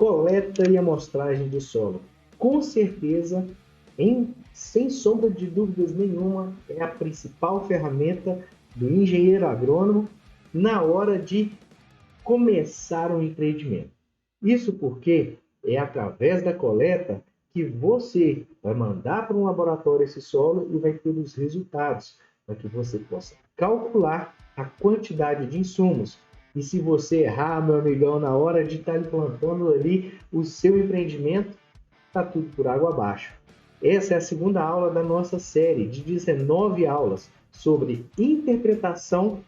coleta e amostragem de solo. Com certeza, sem sombra de dúvidas nenhuma, é a principal ferramenta do engenheiro agrônomo na hora de começar um empreendimento. Isso porque é através da coleta que você vai mandar para um laboratório esse solo e vai ter os resultados, para que você possa calcular a quantidade de insumos. E se você errar, meu amigão, na hora de estar implantando ali o seu empreendimento, está tudo por água abaixo. Essa é a segunda aula da nossa série de 19 aulas sobre interpretação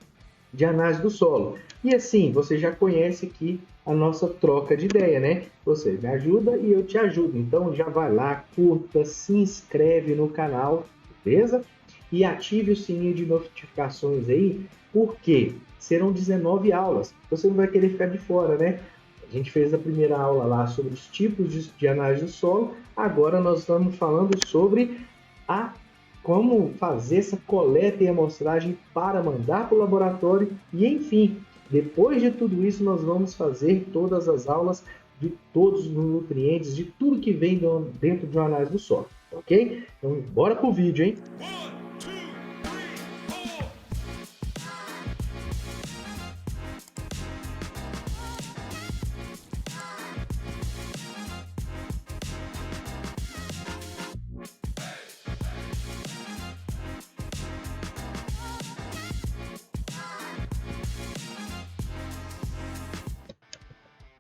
de análise do solo. E assim, você já conhece aqui a nossa troca de ideia, né? Você me ajuda e eu te ajudo. Então já vai lá, curta, se inscreve no canal, beleza? E ative o sininho de notificações aí, porque serão 19 aulas. Você não vai querer ficar de fora, né? A gente fez a primeira aula lá sobre os tipos de análise do solo. Agora nós estamos falando sobre como fazer essa coleta e amostragem para mandar para o laboratório e, enfim, depois de tudo isso, nós vamos fazer todas as aulas de todos os nutrientes, de tudo que vem dentro de uma análise do solo, ok? Então, bora pro vídeo, hein?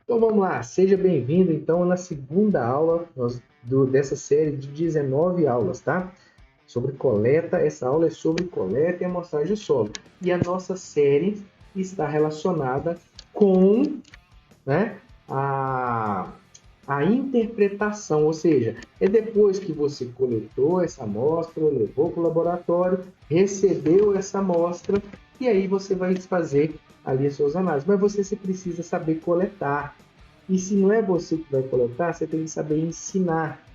Então vamos lá, seja bem-vindo então na segunda aula dessa série de 19 aulas, tá? Sobre coleta, essa aula é sobre coleta e amostragem de solo. E a nossa série está relacionada com, né, a interpretação, ou seja, é depois que você coletou essa amostra, levou para o laboratório, recebeu essa amostra, e aí você vai fazer ali as suas análises. Mas você precisa saber coletar. E se não é você que vai coletar, você tem que saber ensinar,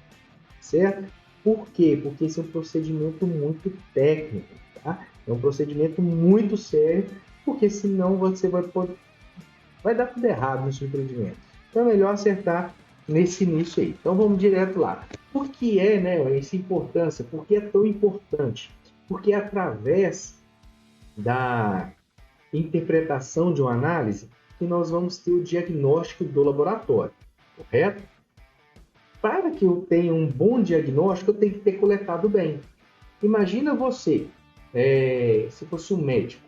certo? Por quê? Porque esse é um procedimento muito técnico, tá? É um procedimento muito sério, porque senão você vai dar tudo errado no seu empreendimento. Então é melhor acertar nesse início aí. Então vamos direto lá. Por que é, né, essa importância? Por que é tão importante? Porque através da interpretação de uma análise que nós vamos ter o diagnóstico do laboratório, correto? Para que eu tenha um bom diagnóstico, eu tenho que ter coletado bem. Imagina você, se fosse um médico,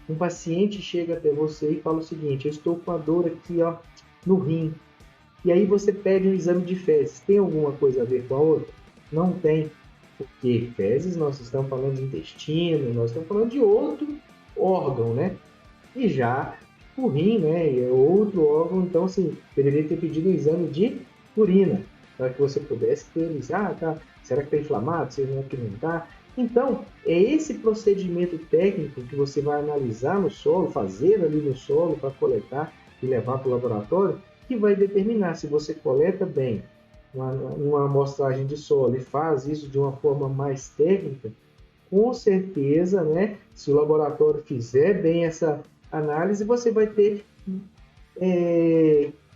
um paciente chega até você e fala o seguinte: eu estou com a dor aqui, ó, no rim. E aí você pede um exame de fezes. Tem alguma coisa a ver com a outra? Não tem. Porque fezes, nós estamos falando de intestino, nós estamos falando de outro órgão, né? E já o rim, né, é outro órgão, então, assim, deveria ter pedido um exame de urina, para que você pudesse ter, tá, será que está inflamado, será que não está? Então, é esse procedimento técnico que você vai analisar no solo, fazer ali no solo para coletar e levar para o laboratório, que vai determinar se você coleta bem uma amostragem de solo e faz isso de uma forma mais técnica. Com certeza, né, se o laboratório fizer bem essa análise, você vai ter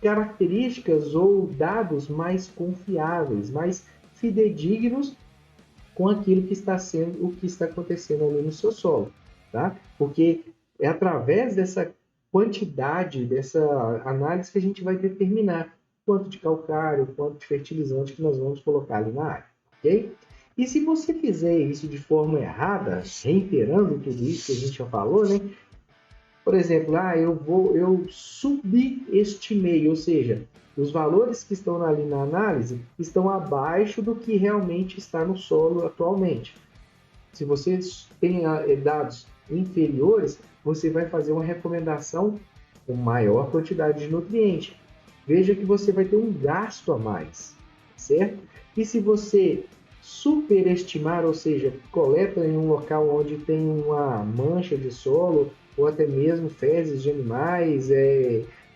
características ou dados mais confiáveis, mais fidedignos com aquilo que está sendo, o que está acontecendo ali no seu solo, tá? Porque é através dessa quantidade, dessa análise que a gente vai determinar quanto de calcário, quanto de fertilizante que nós vamos colocar ali na área, ok? E se você fizer isso de forma errada, reiterando tudo isso que a gente já falou, né? Por exemplo, eu subestimei, ou seja, os valores que estão ali na análise estão abaixo do que realmente está no solo atualmente. Se você tem dados inferiores, você vai fazer uma recomendação com maior quantidade de nutriente. Veja que você vai ter um gasto a mais, certo? E se você superestimar, ou seja, coleta em um local onde tem uma mancha de solo, ou até mesmo fezes de animais,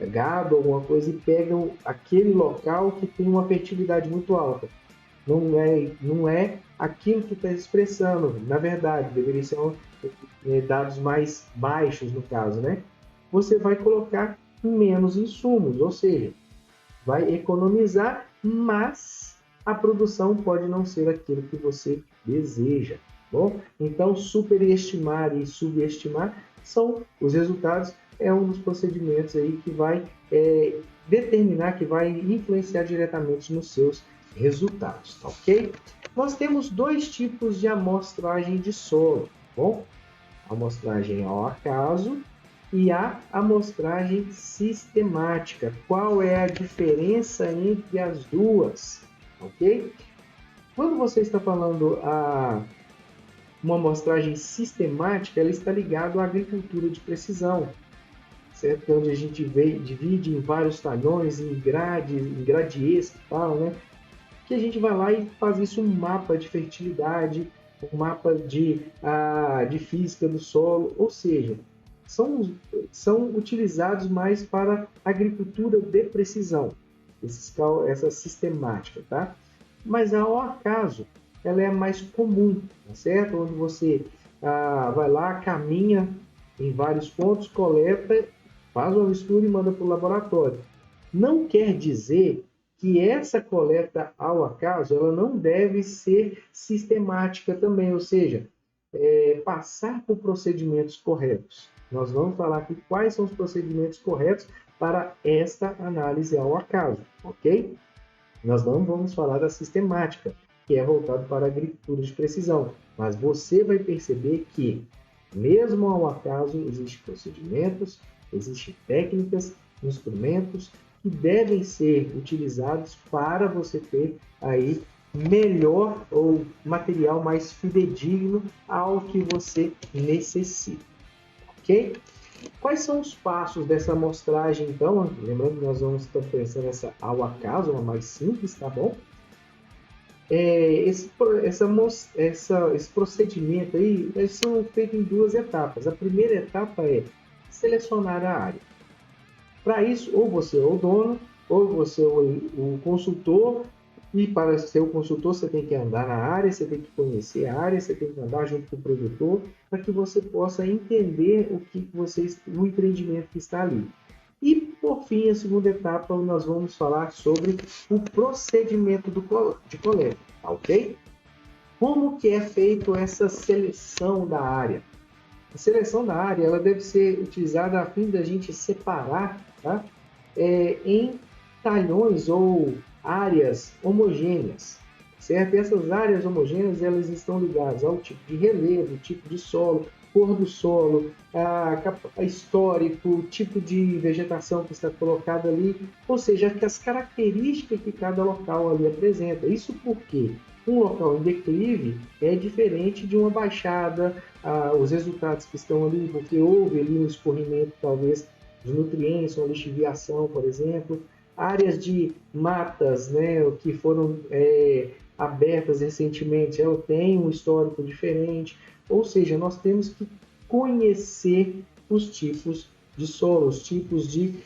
gado, alguma coisa, e pegam aquele local que tem uma fertilidade muito alta. Não é aquilo que está expressando, na verdade, deveria ser dados mais baixos no caso, né? Você vai colocar menos insumos, ou seja, vai economizar, mas a produção pode não ser aquilo que você deseja. Bom, então superestimar e subestimar são os resultados, é um dos procedimentos aí que vai determinar, que vai influenciar diretamente nos seus resultados, tá ok? Nós temos dois tipos de amostragem de solo, tá bom? A amostragem ao acaso e a amostragem sistemática. Qual é a diferença entre as duas, ok? Quando você está falando uma amostragem sistemática, ela está ligada à agricultura de precisão, certo? Onde a gente divide em vários talhões, em gradientes que falam, né? Que a gente vai lá e faz isso um mapa de fertilidade, um mapa de física do solo, ou seja, são utilizados mais para agricultura de precisão, essa sistemática, tá? Mas ao acaso, ela é mais comum, tá certo? Onde você vai lá, caminha em vários pontos, coleta, faz uma mistura e manda para o laboratório. Não quer dizer que essa coleta ao acaso ela não deve ser sistemática também, ou seja, passar por procedimentos corretos. Nós vamos falar aqui quais são os procedimentos corretos para esta análise ao acaso, ok? Nós não vamos falar da sistemática, que é voltado para a agricultura de precisão, mas você vai perceber que, mesmo ao acaso, existem procedimentos, existem técnicas, instrumentos que devem ser utilizados para você ter aí melhor ou material mais fidedigno ao que você necessita, ok? Quais são os passos dessa amostragem, então? Lembrando que nós vamos estar pensando nessa ao acaso, uma mais simples, tá bom? Esse procedimento aí, eles são feitos em duas etapas. A primeira etapa é selecionar a área. Para isso, ou você é o dono, ou você é o consultor, e para ser o consultor você tem que andar na área, você tem que conhecer a área, você tem que andar junto com o produtor, para que você possa entender o empreendimento que está ali. E, por fim, a segunda etapa, nós vamos falar sobre o procedimento de coleta, tá ok? Como que é feito essa seleção da área? A seleção da área ela deve ser utilizada a fim da gente separar, tá? Em talhões ou áreas homogêneas, certo? E essas áreas homogêneas elas estão ligadas ao tipo de relevo, tipo de solo, cor do solo, a histórico, o tipo de vegetação que está colocada ali, ou seja, as características que cada local ali apresenta. Isso porque um local em declive é diferente de uma baixada, os resultados que estão ali, porque houve ali um escorrimento talvez de nutrientes, uma lixiviação, por exemplo, áreas de matas, né, que foram abertas recentemente, ela tem um histórico diferente, ou seja, nós temos que conhecer os tipos de solo, os tipos de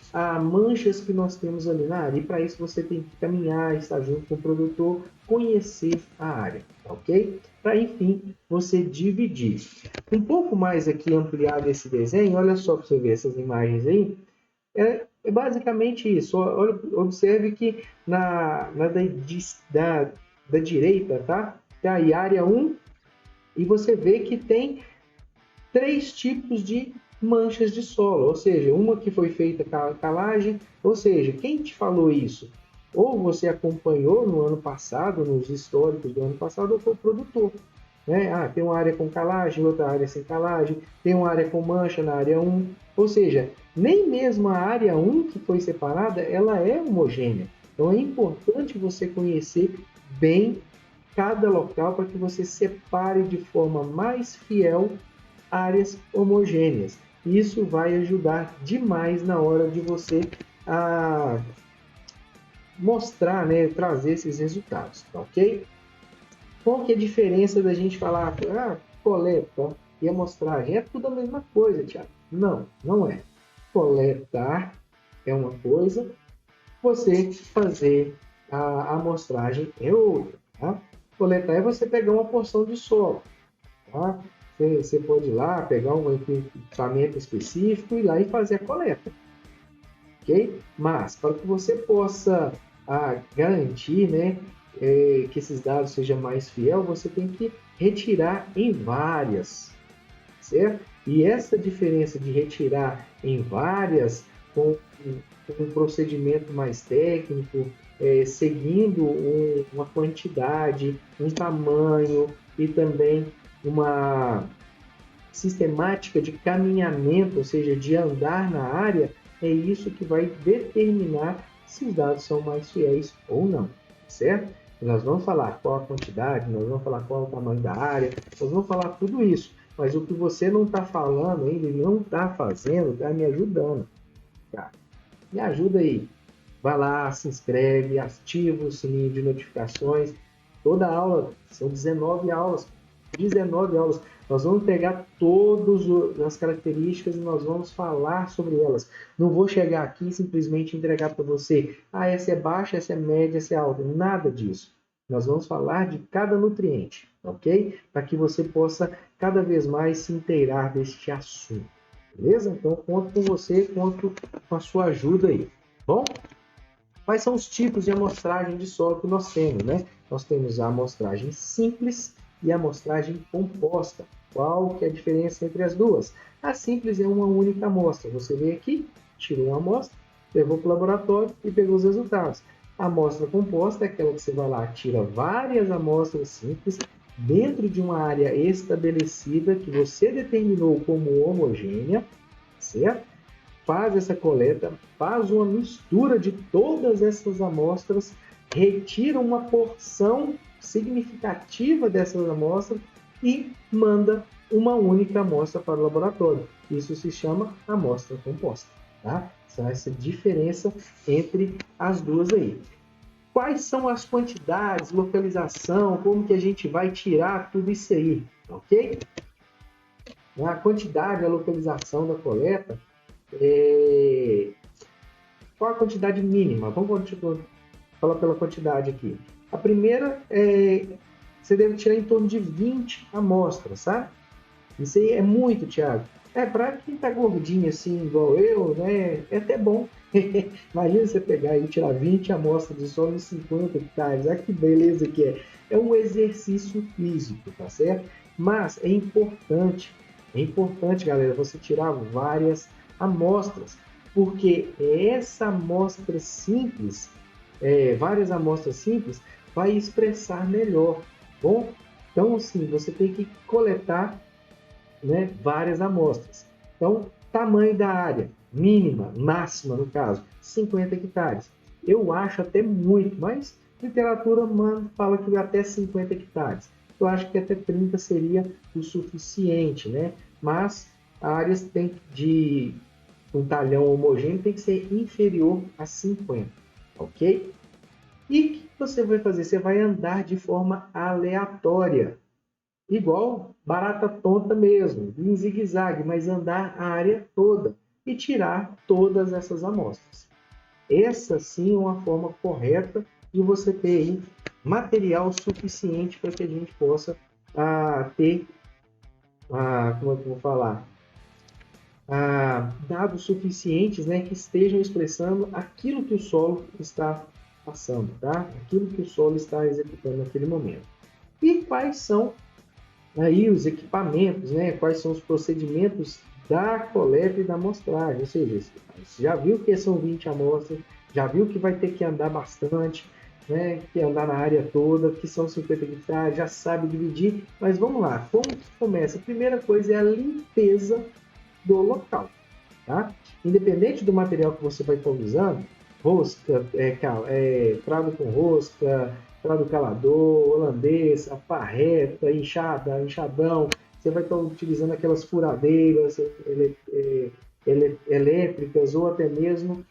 manchas que nós temos ali na área. E para isso você tem que caminhar, estar junto com o produtor, conhecer a área, ok? Para, enfim, você dividir. Um pouco mais aqui ampliado esse desenho, olha só para você ver essas imagens aí, é basicamente isso. Observe que da direita, tá? Tá aí área 1, e você vê que tem 3 tipos de manchas de solo, ou seja, uma que foi feita calagem, ou seja, quem te falou isso? Ou você acompanhou no ano passado, nos históricos do ano passado, ou foi o produtor. Né? Tem uma área com calagem, outra área sem calagem, tem uma área com mancha na área 1, ou seja, nem mesmo a área 1 que foi separada, ela é homogênea. Então é importante você conhecer bem cada local para que você separe de forma mais fiel áreas homogêneas. Isso vai ajudar demais na hora de você mostrar, né, trazer esses resultados, tá ok? Qual que é a diferença da gente falar coleta e amostragem? É tudo a mesma coisa, Thiago. Não, não é. Coletar é uma coisa, você fazer a amostragem é outra. Tá? Coletar é você pegar uma porção de solo. Tá? Você pode ir lá, pegar um equipamento específico e ir lá e fazer a coleta. ok? Mas, para que você possa garantir, né, que esses dados sejam mais fiel, você tem que retirar em várias, certo? E essa diferença de retirar em várias, com um procedimento mais técnico, seguindo uma quantidade, um tamanho e também uma sistemática de caminhamento, ou seja, de andar na área, é isso que vai determinar se os dados são mais fiéis ou não, certo? Nós vamos falar qual a quantidade, nós vamos falar qual é o tamanho da área, nós vamos falar tudo isso, mas o que você não está falando ainda e não está fazendo, está me ajudando, cara. Me ajuda aí. Vai lá, se inscreve, ativa o sininho de notificações. Toda aula, são 19 aulas. 19 aulas. Nós vamos pegar todas as características e nós vamos falar sobre elas. Não vou chegar aqui e simplesmente entregar para você, essa é baixa, essa é média, essa é alta. Nada disso. Nós vamos falar de cada nutriente, ok? Para que você possa cada vez mais se inteirar deste assunto. Beleza? Então, conto com você, conto com a sua ajuda aí. Bom? Quais são os tipos de amostragem de solo que nós temos, né? Nós temos a amostragem simples e a amostragem composta. Qual que é a diferença entre as duas? A simples é uma única amostra. Você vem aqui, tirou uma amostra, levou para o laboratório e pegou os resultados. A amostra composta é aquela que você vai lá, tira várias amostras simples dentro de uma área estabelecida que você determinou como homogênea, certo? Faz essa coleta, faz uma mistura de todas essas amostras, retira uma porção significativa dessas amostras e manda uma única amostra para o laboratório. Isso se chama amostra composta, tá? Então, essa diferença entre as duas aí. Quais são as quantidades, localização, como que a gente vai tirar tudo isso aí, ok? A quantidade, a localização da coleta, qual a quantidade mínima? Vamos falar pela quantidade aqui. A primeira, você deve tirar em torno de 20 amostras, tá? Isso aí é muito, Thiago. Para quem tá gordinho assim, igual eu, né? É até bom. Imagina você pegar e tirar 20 amostras de solo de 50 hectares. Olha que beleza que é. É um exercício físico, tá certo? Mas é importante, galera, você tirar várias amostras, porque essa amostra simples, várias amostras simples, vai expressar melhor, bom? Então, assim, você tem que coletar, né, várias amostras. Então, tamanho da área, mínima, máxima no caso, 50 hectares. Eu acho até muito, mas literatura fala que até 50 hectares. Eu acho que até 30 seria o suficiente, né? Mas áreas tem de um talhão homogêneo tem que ser inferior a 50, ok? E o que você vai fazer? Você vai andar de forma aleatória, igual barata tonta mesmo, em zigue-zague, mas andar a área toda e tirar todas essas amostras. Essa sim é uma forma correta de você ter material suficiente para que a gente possa ter, como é que eu vou falar, dados suficientes, né, que estejam expressando aquilo que o solo está passando, tá? Aquilo que o solo está executando naquele momento. E quais são aí os equipamentos, né? Quais são os procedimentos da coleta e da amostragem? Ou seja, você já viu que são 20 amostras, já viu que vai ter que andar bastante, né? Que andar na área toda, que são 50 hectares, já sabe dividir, mas vamos lá, como que começa? A primeira coisa é a limpeza do local, tá? Independente do material que você vai estar usando, rosca, travo com rosca, travo calador, holandês, a parreta, enxada, enxadão, você vai estar utilizando aquelas furadeiras elétricas ou até mesmo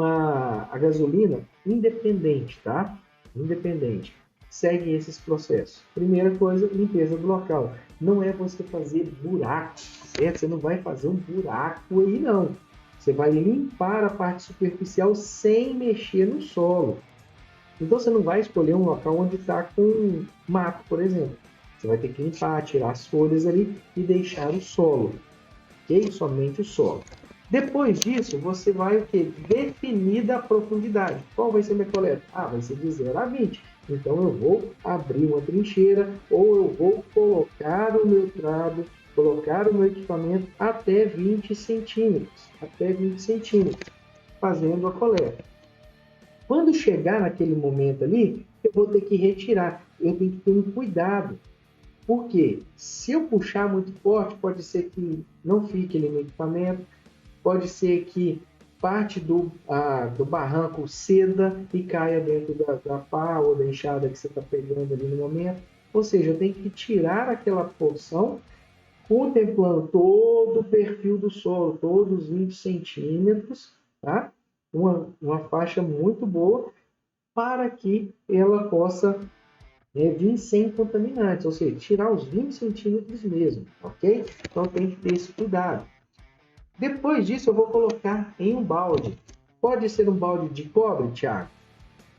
a gasolina, independente, tá? Independente. Segue esses processos. Primeira coisa, limpeza do local. Não é você fazer buraco, certo? Você não vai fazer um buraco aí, não. Você vai limpar a parte superficial sem mexer no solo. Então, você não vai escolher um local onde está com mato, por exemplo. Você vai ter que limpar, tirar as folhas ali e deixar o solo, ok? Somente o solo. Depois disso, você vai o quê? Definir a profundidade. Qual vai ser minha coleta? Vai ser de 0 a 20. Então, eu vou abrir uma trincheira ou eu vou colocar o meu trado, colocar o meu equipamento até 20 centímetros. Até 20 centímetros, fazendo a coleta. Quando chegar naquele momento ali, eu vou ter que retirar. Eu tenho que ter um cuidado. Por quê? Se eu puxar muito forte, pode ser que não fique ali no equipamento, pode ser que parte do barranco ceda e caia dentro da pá ou da enxada que você está pegando ali no momento. Ou seja, eu tenho que tirar aquela porção, contemplando todo o perfil do solo, todos os 20 centímetros, tá? Uma faixa muito boa para que ela possa vir sem contaminantes, ou seja, tirar os 20 centímetros mesmo, ok? Então tem que ter esse cuidado. Depois disso, eu vou colocar em um balde. Pode ser um balde de cobre, Thiago?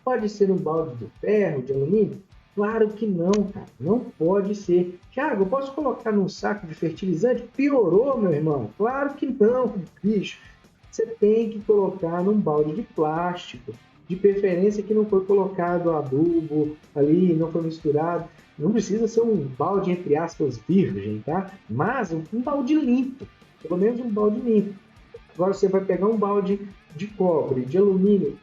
Pode ser um balde de ferro, de alumínio? Claro que não, cara. Não pode ser. Thiago, eu posso colocar num saco de fertilizante? Piorou, meu irmão. Claro que não, bicho. Você tem que colocar num balde de plástico. De preferência que não foi colocado adubo ali, não foi misturado. Não precisa ser um balde, entre aspas, virgem, tá? Mas um balde limpo. Pelo menos um balde limpo. Agora você vai pegar um balde de cobre, de alumínio,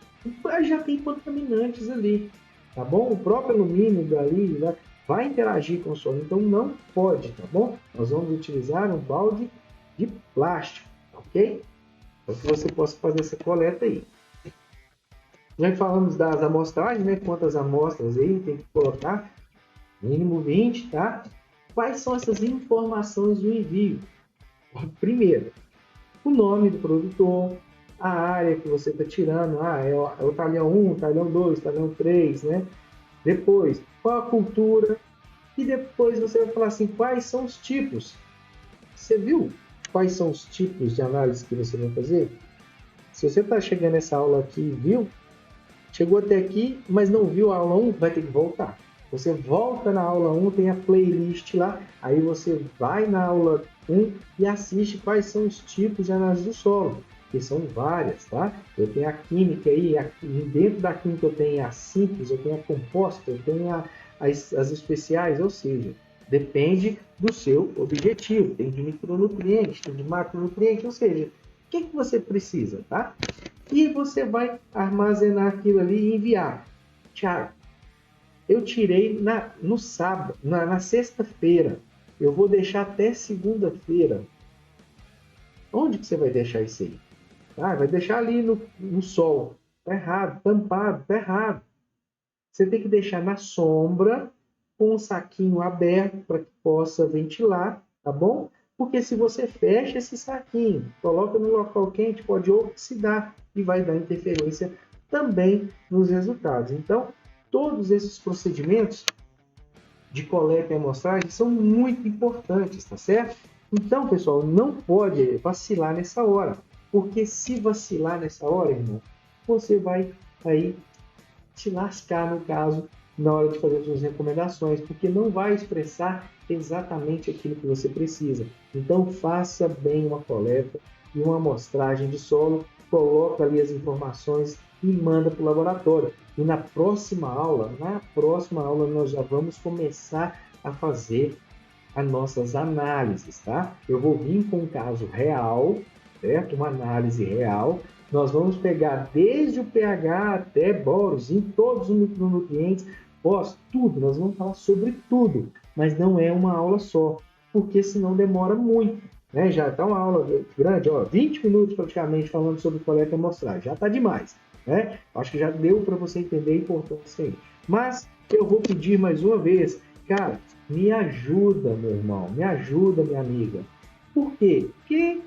já tem contaminantes ali, tá bom? O próprio alumínio dali vai interagir com o solo, então não pode, tá bom? Nós vamos utilizar um balde de plástico, ok? Para que você possa fazer essa coleta aí. Já falamos das amostragens, né? Quantas amostras aí tem que colocar? Mínimo 20, tá? Quais são essas informações do envio? Primeiro, o nome do produtor, a área que você está tirando, é o talhão 1, talhão 2, talhão 3, né? Depois, qual a cultura? E depois você vai falar assim, quais são os tipos? Você viu quais são os tipos de análise que você vai fazer? Se você está chegando nessa aula aqui e viu, chegou até aqui, mas não viu a aula 1, vai ter que voltar. Você volta na aula 1, tem a playlist lá, aí você vai na aula 1 e assiste quais são os tipos de análise do solo, que são várias, tá? Eu tenho a química aí, dentro da química eu tenho a simples, eu tenho a composta, eu tenho as especiais, ou seja, depende do seu objetivo. Tem de micronutrientes, tem de macronutrientes, ou seja, o que você precisa, tá? E você vai armazenar aquilo ali e enviar. Thiago, eu tirei no sábado, na sexta-feira. Eu vou deixar até segunda-feira. Onde que você vai deixar isso aí? Vai deixar ali no sol. Tá errado, tampado, tá errado. Você tem que deixar na sombra, com um saquinho aberto para que possa ventilar, tá bom? Porque se você fecha esse saquinho, coloca no local quente, pode oxidar e vai dar interferência também nos resultados. Então, todos esses procedimentos de coleta e amostragem são muito importantes, tá certo? Então, pessoal, não pode vacilar nessa hora, porque se vacilar nessa hora, irmão, você vai aí te lascar, no caso, na hora de fazer suas recomendações, porque não vai expressar exatamente aquilo que você precisa. Então, faça bem uma coleta e uma amostragem de solo, coloca ali as informações e manda para o laboratório. E na próxima aula, nós já vamos começar a fazer as nossas análises, tá? Eu vou vir com um caso real, certo? Uma análise real. Nós vamos pegar desde o pH até boros, em todos os micronutrientes, tudo. Nós vamos falar sobre tudo, mas não é uma aula só, porque senão demora muito, né? Já está uma aula grande, 20 minutos praticamente falando sobre coleta e amostragem, já está demais, né? Acho que já deu para você entender a importância aí. Mas eu vou pedir mais uma vez, cara, me ajuda, meu irmão, me ajuda, minha amiga. Por quê? Porque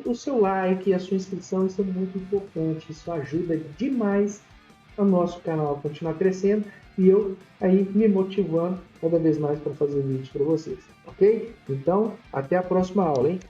o seu like e a sua inscrição, isso é muito importante, isso ajuda demais o nosso canal a continuar crescendo e eu aí me motivando cada vez mais para fazer vídeos para vocês, ok? Então, até a próxima aula, hein?